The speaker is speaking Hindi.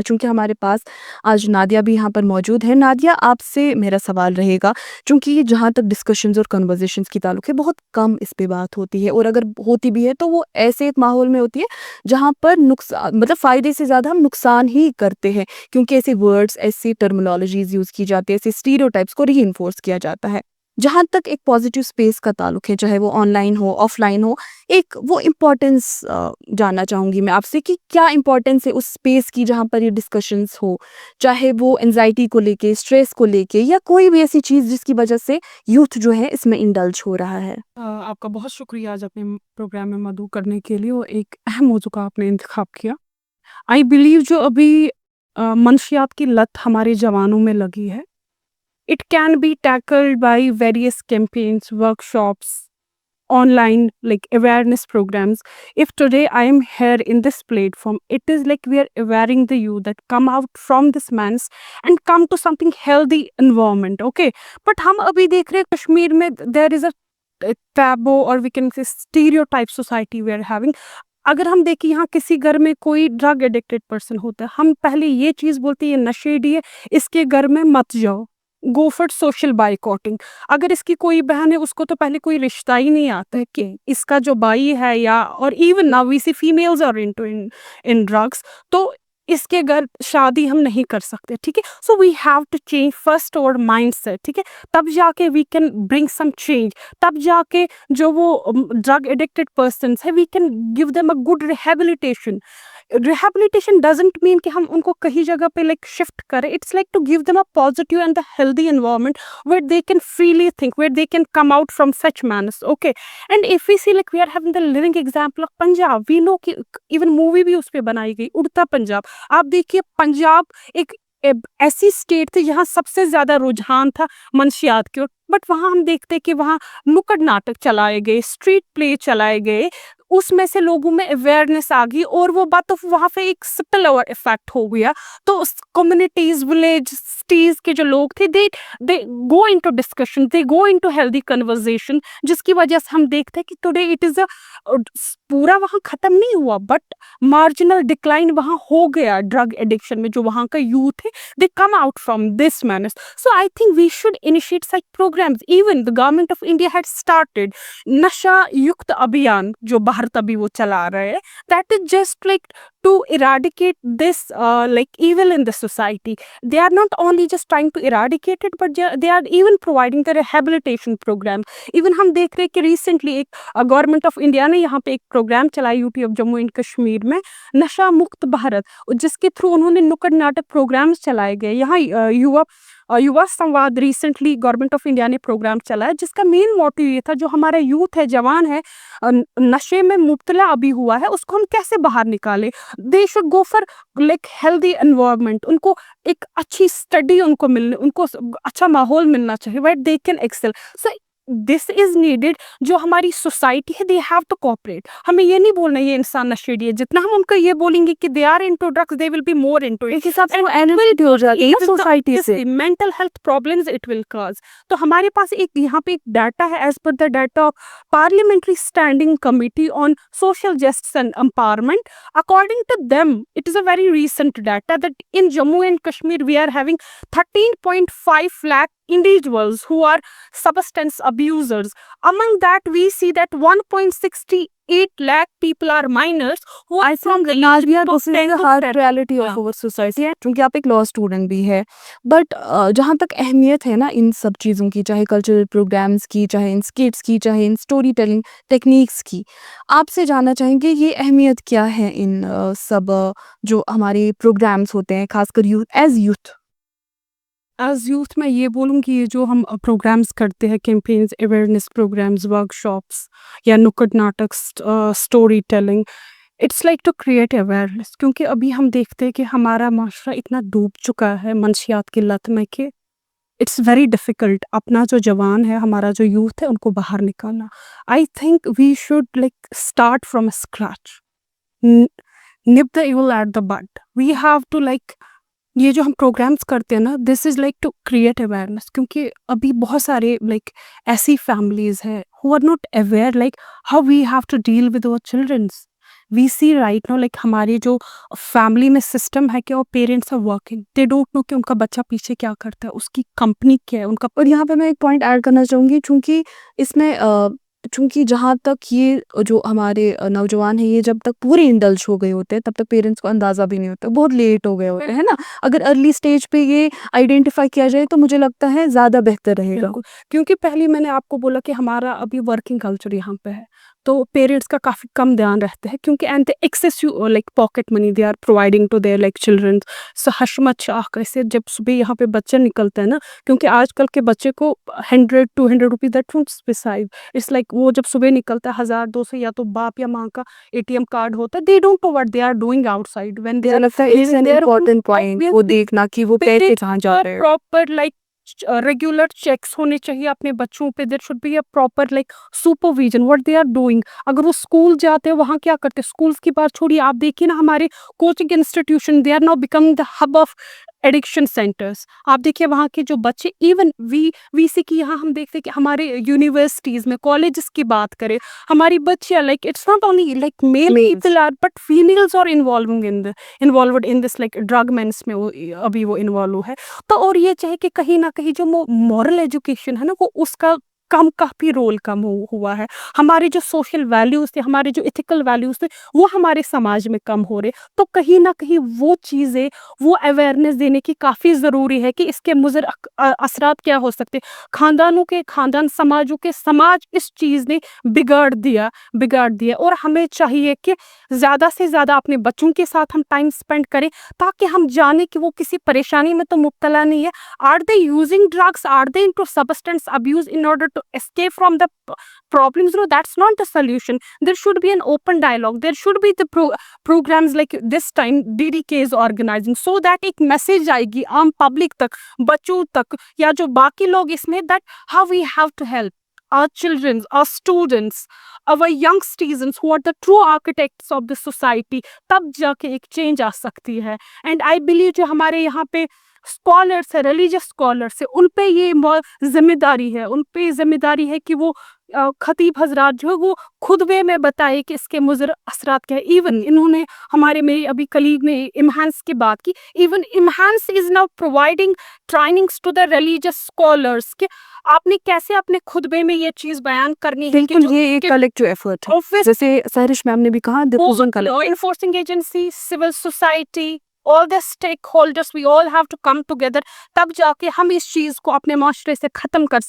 चूँकि हमारे पास आज नादिया भी यहाँ पर मौजूद है। नादिया, आपसे मेरा सवाल रहेगा, चूँकि ये जहाँ तक डिस्कशंस और कन्वर्सेशंस की ताल्लुक है, बहुत कम इस पे बात होती है, और अगर होती भी है तो वो ऐसे एक माहौल में होती है जहाँ पर मतलब फ़ायदे से ज़्यादा हम नुकसान ही करते हैं, क्योंकि ऐसे वर्ड्स, ऐसी टर्मिनोलॉजीज़ यूज़ की जाती है, ऐसे स्टीरियोटाइप्स को रीइंफोर्स किया जाता है। जहाँ तक एक पॉजिटिव स्पेस का ताल्लुक है, चाहे वो ऑनलाइन हो, ऑफ़लाइन हो, एक वो इम्पोर्टेंस जानना चाहूँगी मैं आपसे कि क्या इम्पोर्टेंस है उस स्पेस की जहाँ पर ये डिस्कशंस हो, चाहे वो एंग्ज़ायटी को लेके, स्ट्रेस को लेके, या कोई भी ऐसी चीज़ जिसकी वजह से यूथ जो है इसमें इंडल्ज हो रहा है? आपका बहुत शुक्रिया आज अपने प्रोग्राम में मदऊ करने के लिए और एक अहम मौजू का आपने इंतखाब किया। आई बिलीव जो अभी मंशियात की लत हमारे जवानों में लगी है, it can be tackled by various campaigns, workshops, online like awareness programs. If today I am here in this platform, it is like we are awareing the youth that come out from this mess and come to something healthy environment. Okay, but हम अभी देख रहे हैं कश्मीर में there is a taboo or we can say stereotype society we are having. अगर हम देखें यहाँ किसी घर में कोई ड्रग एडिक्टेड पर्सन होता है, हम पहले ये चीज़ बोलते हैं ये नशेड़ी है, इसके घर में मत जाओ, गो फॉर सोशल बाइकॉटिंग। अगर इसकी कोई बहन है उसको तो पहले कोई रिश्ता ही नहीं आता है कि इसका जो भाई है, या और even now we see females are into in drugs, तो इसके घर शादी हम नहीं कर सकते। ठीक है, so we have to change first our mindset. ठीक है, तब जाके we can bring some change, तब जाके जो वो ड्रग एडिक्टेड पर्सन है we can give them a good rehabilitation. Rehabilitation doesn't mean कि हम उनको कहीं जगह पे लाइक शिफ्ट करें, it's like to give them a positive and the healthy environment where they can freely think, where they can come out from such manners. Okay, and if we see like we are having the living example of Punjab, we know कि इवन मूवी भी उस पे बनाई गई, उड़ता पंजाब। आप देखिए पंजाब एक ऐसी स्टेट थी जहाँ सबसे ज्यादा रुझान था मंशियात की ओर, बट वहाँ हम देखते कि वहाँ नुक्कड़ नाटक चलाए गए, स्ट्रीट प्ले चलाए गए, उसमें से लोगों में अवेयरनेस आ गई, और वो बात तो वहाँ पे एक स्पिल ओवर इफेक्ट हो गया। तो कम्युनिटीज, विलेज, सिटीज के जो लोग थे, दे गो इनटू डिस्कशन, दे गो इनटू हेल्दी कन्वर्सेशन, जिसकी वजह से हम देखते हैं कि टुडे इट इज अ पूरा वहाँ खत्म नहीं हुआ, बट मार्जिनल डिक्लाइन वहाँ हो गया ड्रग एडिक्शन में। जो वहाँ का यूथ है, they come out from this manners. So I think we should initiate such programmes. Even the government of India had started नशा युक्त अभियान, जो भारत अभी वो चला रहे हैं, that is just like to eradicate this like evil in the society. They are not only just trying to eradicate it, but they are even providing the rehabilitation program. Even हम देख रहे हैं कि recently एक गवर्नमेंट ऑफ इंडिया ने यहाँ पे एक प्रोग्राम चलाया UT of Jammu and Kashmir में, नशा मुक्त भारत, जिसके थ्रू उन्होंने नुक्कड़ नाटक प्रोग्राम्स चलाए गए। यहाँ युवा संवाद रिसेंटली गवर्नमेंट ऑफ इंडिया ने प्रोग्राम चलाया, जिसका मेन मोटिव ये था जो हमारा यूथ है, जवान है, नशे में मुब्तला अभी हुआ है, उसको हम कैसे बाहर निकालें। They should go for like healthy environment, उनको एक अच्छी स्टडी उनको मिलने, उनको अच्छा माहौल मिलना चाहिए where they can excel. So this is needed. जो हमारी सोसाइटी है, दे हैव टू कोऑपरेट। हमें ये नहीं बोलना ये इंसान नशेड़ी है, जितना हम उनको ये बोलेंगे कि they are into drugs, they will be more into it. एक हिसाब से वो एनर्जी हो जाती है सोसाइटी से। Mental health problems it will cause. तो हमारे पास एक यहाँ पे एक डाटा है, as per the data of parliamentary standing committee on social justice and empowerment. According to them, it is a very recent data that in Jammu and Kashmir we are having 13.5 lakh individuals who are substance abusers. Among that, we see that 1.68 lakh people are minors who are from the नाज़िया, this is the hard reality of our society. क्योंकि आप एक लॉ स्टूडेंट भी है, बट जहाँ तक अहमियत है ना इन सब चीज़ों की, चाहे कल्चरल प्रोग्राम्स की, चाहे इन स्किट्स की, चाहे इन स्टोरी टेलिंग टेक्निक्स की, आपसे जानना चाहेंगे ये अहमियत क्या है इन सब जो हमारे प्रोग्राम्स होते हैं, खासकर यूथ। एज यूथ मैं ये बोलूँगी, ये जो हम प्रोग्राम्स करते हैं, कैंपेन्स, अवेयरनेस प्रोग्राम्स, वर्कशॉप्स या नुक्कड़ नाटक, storytelling, it's like to create awareness. क्योंकि अभी हम देखते हैं कि हमारा माशरा इतना डूब चुका है मंशियात की लत में कि इट्स वेरी डिफ़िकल्ट अपना जो जवान है, हमारा जो यूथ है, उनको बाहर निकालना। I think we should like start from scratch, nip the evil at the bud. We have to like, ये जो हम प्रोग्राम्स करते हैं ना, this is like to create awareness. क्योंकि अभी बहुत सारे लाइक ऐसी फैमिलीज़ हैं who are not aware like how we have to deal with our childrens. We see right now like हमारे जो फैमिली में सिस्टम है कि वो parents are working, they don't know कि उनका बच्चा पीछे क्या करता है, उसकी कंपनी क्या है, उनका और यहाँ पे मैं एक पॉइंट ऐड करना चाहूँगी, चूँकि इसमें चूँकि जहाँ तक ये जो हमारे नौजवान हैं, ये जब तक पूरे इंडल्ज हो गए होते हैं, तब तक पेरेंट्स को अंदाज़ा भी नहीं होता, बहुत लेट हो गए होते हैं, है ना? अगर अर्ली स्टेज पे ये आइडेंटिफ़ाई किया जाए तो मुझे लगता है ज़्यादा बेहतर रहेगा। बिल्कुल, क्योंकि पहले मैंने आपको बोला कि हमारा अभी वर्किंग कल्चर यहाँ पे है, तो पेरेंट्स का काफ़ी कम ध्यान रहता है क्योंकि and the excessive like pocket money they are providing to their like children. So हशमच कैसे जब सुबह यहाँ पे बच्चा निकलता है ना, क्योंकि आजकल के बच्चे को 100-200 rupees that won't specify, it's like वो जब सुबह निकलता है 1000-200 या तो बाप या माँ का एटीएम कार्ड होता है, they don't know what they are doing outside when they मुझे आर लगता है it's living in their home. Important point वो ऑब्वियसली देखना कि वो पैसे कहाँ जा रहे हैं। प्रॉपर लाइक रेगुलर चेक्स होने चाहिए अपने बच्चों पे, there should be a proper like supervision what they are doing. अगर वो स्कूल जाते हैं वहाँ क्या करते हैं, स्कूल्स की बात छोड़िए, आप देखिए ना हमारे coaching institution they are now becoming the hub of addiction centres. आप देखिए वहाँ के जो बच्चे, इवन वीसी की यहाँ हम देखते हैं कि हमारे यूनिवर्सिटीज में कॉलेजेस की बात करें, हमारी बच्चियाँ like it's not only like male Males. People are but females are involved in this like drug मेंस में वो अभी वो इन्वॉल्व है। तो और ये चाहे कि कहीं ना कहीं जो मॉरल एजुकेशन है ना, वो उसका कम काफी रोल कम हुआ है। हमारे जो सोशल वैल्यूज थे, हमारे जो इथिकल वैल्यूज थे, वो हमारे समाज में कम हो रहे। तो कहीं ना कहीं वो चीजें, वो अवेयरनेस देने की काफी जरूरी है कि इसके मुज़र असरात क्या हो सकते। खानदानों के खानदान, समाजों के समाज इस चीज ने बिगाड़ दिया और हमें चाहिए कि ज्यादा से ज्यादा अपने बच्चों के साथ हम टाइम स्पेंड करें, ताकि हम जाने कि वो किसी परेशानी में तो मुब्तला नहीं है। Are they using drugs? Are they into substance abuse in order to escape from the problems? No, that's not the solution. There should be an open dialogue. There should be the programs like this time DDK is organizing, so that एक मैसेज आएगी आम पब्लिक तक, बच्चों तक, या जो बाकी लोग इसमें, that how we have to help our children, our students, our young citizens who are the true architects of the society। तब जाके एक चेंज आ सकती है। एंड आई बिलीव जो हमारे यहाँ पे स्कॉलर्स है, रिलीजियस स्कॉलर्स है, उन पे ये जिम्मेदारी है, उन पे जिम्मेदारी है कि वो खतीब हजरात जो है वो खुतबे में बताए कि इसके मुज़र असरात क्या है। इवन इन्होंने हमारे मेरे अभी कलीग ने इमहांस की बात की, even IMHANS is now providing trainings to the religious scholars कि आपने कैसे अपने खुतबे में ये चीज बयान करनी है कि बिल्कुल, ये एक कलेक्टिव एफर्ट है। ऑफिस जैसे सहरिश मैम ने भी कहा, डिफूजन का law enforcing agency, civil society, all the stakeholders, we all have to come together। तब जाके हम इस चीज को अपने माशरे से खत्म कर